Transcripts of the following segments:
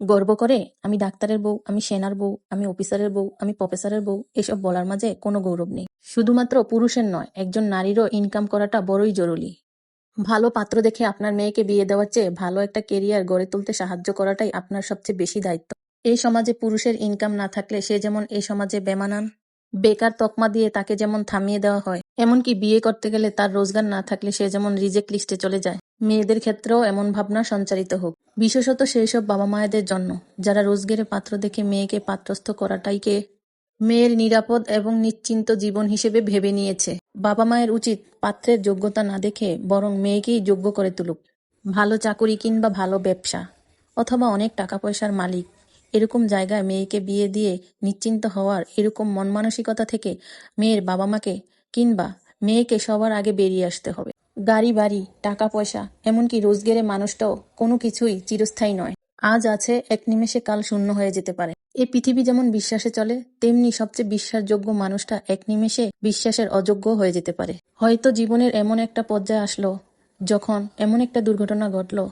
গর্ব করে আমি ডাক্তারের বউ, আমি সেনার বউ, আমি অফিসারের বউ, আমি প্রফেসরের বউ এসব বলার মাঝে কোনো গৌরব নেই। শুধুমাত্র পুরুষের নয়, একজন নারীরও ইনকাম করাটা বড়ই জরুরি। ভালো পাত্র দেখে আপনার মেয়েকে বিয়ে দেওয়ার চেয়ে ভালো একটা কেরিয়ার গড়ে তুলতে সাহায্য করাটাই আপনার সবচেয়ে বেশি দায়িত্ব। এই সমাজে পুরুষের ইনকাম না থাকলে সে যেমন এই সমাজে বেমানান, বেকার তকমা দিয়ে তাকে যেমন থামিয়ে দেওয়া হয়, এমনকি বিয়ে করতে গেলে তার রোজগার না থাকলে সে যেমন রিজেক্ট লিস্টে চলে যায়, মেয়েদের ক্ষেত্রেও এমন ভাবনা সঞ্চারিত হোক। বিশেষত সেই সব বাবা মায়েদের জন্য যারা রোজগারে পাত্র দেখে মেয়েকে পাত্রস্থ করাটাইকে মেয়ের নিরাপদ এবং নিশ্চিন্ত জীবন হিসেবে ভেবে নিয়েছে। বাবা মায়ের উচিত পাত্রের যোগ্যতা না দেখে বরং মেয়েকেই যোগ্য করে তুলুক। ভালো চাকুরি কিংবা ভালো ব্যবসা অথবা অনেক টাকা পয়সার মালিক এরকম জায়গায় মেয়েকে বিয়ে দিয়ে নিশ্চিন্ত হওয়ার এরকম মন মানসিকতা থেকে মেয়ের বাবা মাকে কিংবা মেয়েকে সবার আগে বেরিয়ে আসতে হবে। গাড়ি বাড়ি টাকা পয়সা এমনকি রোজগারে মানুষটাও কোনো কিছুই চিরস্থায়ী নয়। আজ আছে, এক নিমেষে কাল শূন্য হয়ে যেতে পারে। এই পৃথিবী যেমন বিশ্বাসে চলে, তেমনি সবচেয়ে বিশ্বাসযোগ্য মানুষটা এক নিমেষে বিশ্বাসের অযোগ্য হয়ে যেতে পারে। হয়তো জীবনের এমন একটা পর্যায়ে আসলো যখন এমন একটা দুর্ঘটনা ঘটলো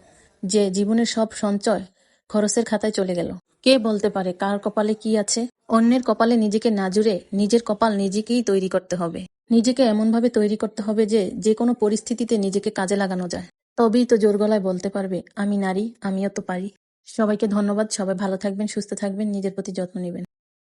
যে জীবনের সব সঞ্চয় খরচের খাতায় চলে গেল। কে বলতে পারে কার কপালে কি আছে? অন্যের কপালে নিজেকে না জুড়ে নিজের কপাল নিজেকেই তৈরি করতে হবে। নিজেকে এমনভাবে তৈরি করতে হবে যে যে কোনো পরিস্থিতিতে নিজেকে কাজে লাগানো যায়। তবেই তো জোর গলায় বলতে পারবে আমি নারী, আমিও তো পারি। সবাইকে ধন্যবাদ। সবাই ভালো থাকবেন, সুস্থ থাকবেন, নিজের প্রতি যত্ন নেবেন।